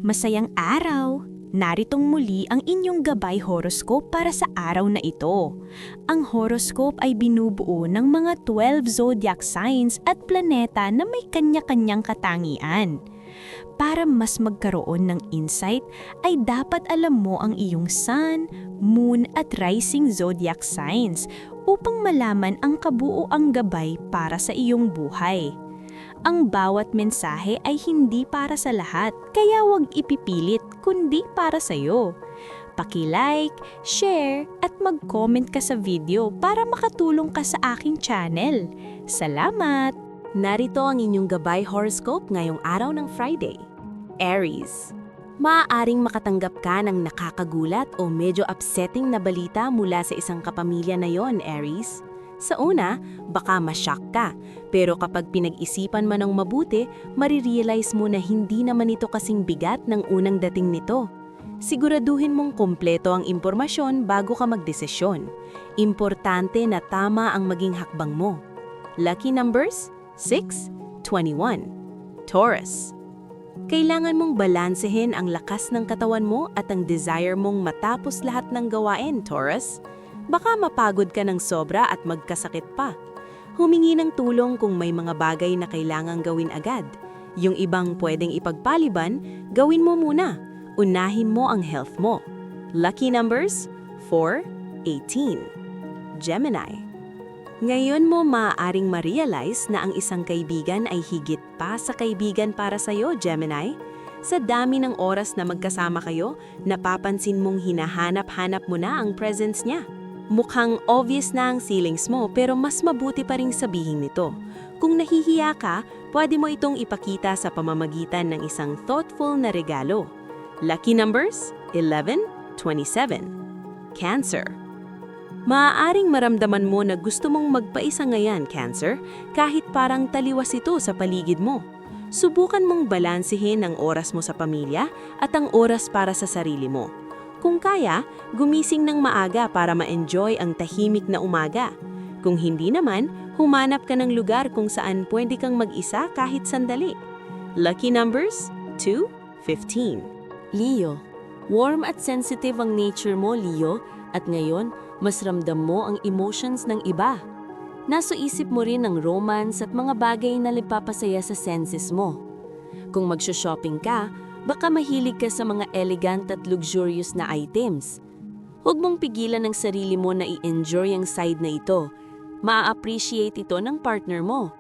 Masayang araw! Naritong muli ang inyong gabay horoscope para sa araw na ito. Ang horoscope ay binubuo ng mga 12 zodiac signs at planeta na may kanya-kanyang katangian. Para mas magkaroon ng insight, ay dapat alam mo ang iyong sun, moon at rising zodiac signs upang malaman ang kabuuang gabay para sa iyong buhay. Ang bawat mensahe ay hindi para sa lahat, kaya huwag ipipilit kundi para sa iyo. Paki-like, share at mag-comment ka sa video para makatulong ka sa aking channel. Salamat! Narito ang inyong gabay horoscope ngayong araw ng Friday. Aries. Maaaring makatanggap ka ng nakakagulat o medyo upsetting na balita mula sa isang kapamilya na yon, Aries. Sa una, baka ma-shock ka, pero kapag pinag-isipan mo ng mabuti, marirealize mo na hindi naman ito kasing bigat ng unang dating nito. Siguraduhin mong kumpleto ang impormasyon bago ka magdesisyon. Importante na tama ang maging hakbang mo. Lucky numbers? 6, 21. Taurus. Kailangan mong balansehin ang lakas ng katawan mo at ang desire mong matapos lahat ng gawain, Taurus. Baka mapagod ka ng sobra at magkasakit pa. Humingi ng tulong kung may mga bagay na kailangang gawin agad. Yung ibang pwedeng ipagpaliban, gawin mo muna. Unahin mo ang health mo. Lucky numbers? 4, 18. Gemini. Ngayon mo maaaring ma-realize na ang isang kaibigan ay higit pa sa kaibigan para sa'yo, Gemini. Sa dami ng oras na magkasama kayo, napapansin mong hinahanap-hanap mo na ang presence niya. Mukhang obvious na ang feelings mo pero mas mabuti pa ring sabihin nito. Kung nahihiya ka, pwede mo itong ipakita sa pamamagitan ng isang thoughtful na regalo. Lucky numbers? 11, 27. Cancer. Maaaring maramdaman mo na gusto mong magpaisa ngayon, Cancer, kahit parang taliwas ito sa paligid mo. Subukan mong balansehin ang oras mo sa pamilya at ang oras para sa sarili mo. Kung kaya, gumising ng maaga para ma-enjoy ang tahimik na umaga. Kung hindi naman, humanap ka ng lugar kung saan pwede kang mag-isa kahit sandali. Lucky numbers? 2, 15. Leo. Warm at sensitive ang nature mo, Leo, at ngayon, mas ramdam mo ang emotions ng iba. Nasa isip mo rin ang romance at mga bagay na nagpapasaya sa senses mo. Kung magsho-shopping ka, baka mahilig ka sa mga elegant at luxurious na items. Huwag mong pigilan ang sarili mo na i-enjoy ang side na ito. Ma-appreciate ito ng partner mo.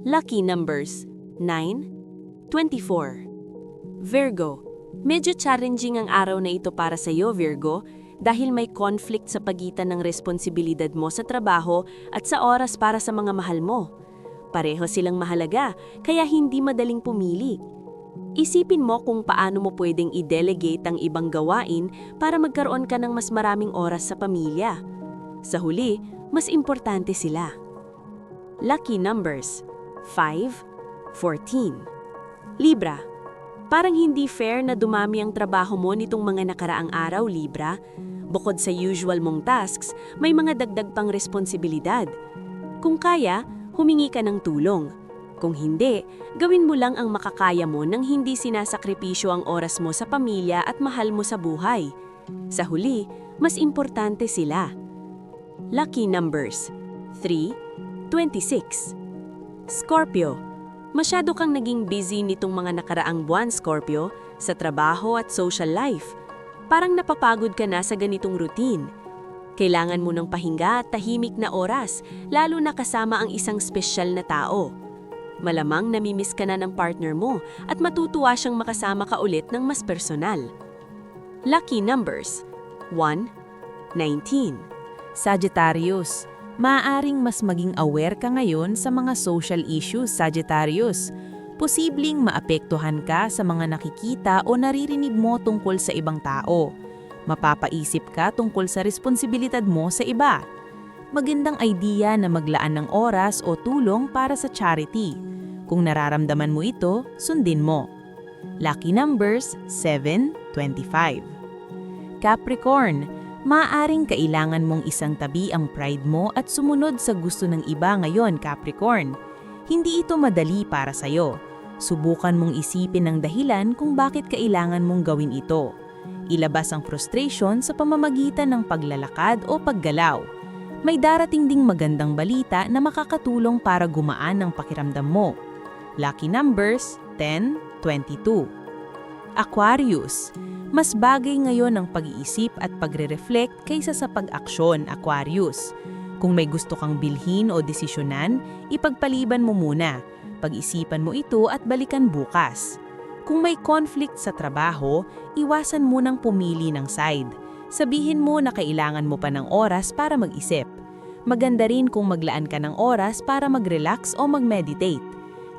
Lucky numbers: 9, 24. Virgo. Medyo challenging ang araw na ito para sa iyo, Virgo, dahil may conflict sa pagitan ng responsibilidad mo sa trabaho at sa oras para sa mga mahal mo. Pareho silang mahalaga, kaya hindi madaling pumili. Isipin mo kung paano mo pwedeng i-delegate ang ibang gawain para magkaroon ka ng mas maraming oras sa pamilya. Sa huli, mas importante sila. Lucky numbers: 5, 14. Libra. Parang hindi fair na dumami ang trabaho mo nitong mga nakaraang araw, Libra. Bukod sa usual mong tasks, may mga dagdag pang responsibilidad. Kung kaya, humingi ka ng tulong. Kung hindi, gawin mo lang ang makakaya mo nang hindi sinasakripisyo ang oras mo sa pamilya at mahal mo sa buhay. Sa huli, mas importante sila. Lucky numbers: 3, 26. Scorpio. Masyado kang naging busy nitong mga nakaraang buwan, Scorpio, sa trabaho at social life. Parang napapagod ka na sa ganitong routine. Kailangan mo ng pahinga at tahimik na oras, lalo na kasama ang isang espesyal na tao. Malamang namimiss ka na ng partner mo at matutuwa siyang makasama ka ulit ng mas personal. Lucky numbers: 1, 19. Sagittarius. Maaaring mas maging aware ka ngayon sa mga social issues, Sagittarius. Posibleng maapektuhan ka sa mga nakikita o naririnig mo tungkol sa ibang tao. Mapapaisip ka tungkol sa responsibilidad mo sa iba. Magandang idea na maglaan ng oras o tulong para sa charity. Kung nararamdaman mo ito, sundin mo. Lucky numbers: 7, 25. Capricorn. Maaaring kailangan mong isang tabi ang pride mo at sumunod sa gusto ng iba ngayon, Capricorn. Hindi ito madali para sa'yo. Subukan mong isipin ang dahilan kung bakit kailangan mong gawin ito. Ilabas ang frustration sa pamamagitan ng paglalakad o paggalaw. May darating ding magandang balita na makakatulong para gumaan ang pakiramdam mo. Lucky numbers 10, 22. Aquarius. Mas bagay ngayon ang pag-iisip at pagre-reflect kaysa sa pag-aksyon, Aquarius. Kung may gusto kang bilhin o desisyonan, ipagpaliban mo muna. Pag-isipan mo ito at balikan bukas. Kung may conflict sa trabaho, iwasan mo nang pumili ng side. Sabihin mo na kailangan mo pa ng oras para mag-isip. Maganda rin kung maglaan ka ng oras para mag-relax o mag-meditate.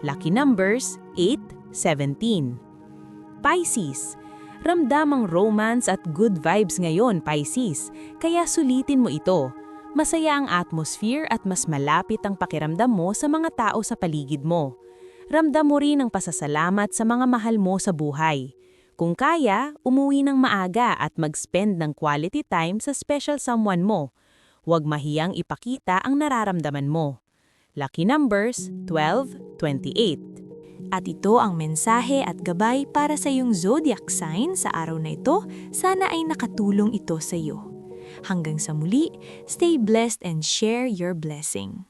Lucky numbers 8, 17. Pisces. Ramdam ang romance at good vibes ngayon, Pisces, kaya sulitin mo ito. Masaya ang atmosphere at mas malapit ang pakiramdam mo sa mga tao sa paligid mo. Ramdam mo rin ang pasasalamat sa mga mahal mo sa buhay. Kung kaya, umuwi ng maaga at mag-spend ng quality time sa special someone mo. Huwag mahiyang ipakita ang nararamdaman mo. Lucky numbers 12, 28. At ito ang mensahe at gabay para sa iyong zodiac sign sa araw na ito. Sana ay nakatulong ito sa iyo. Hanggang sa muli, stay blessed and share your blessing.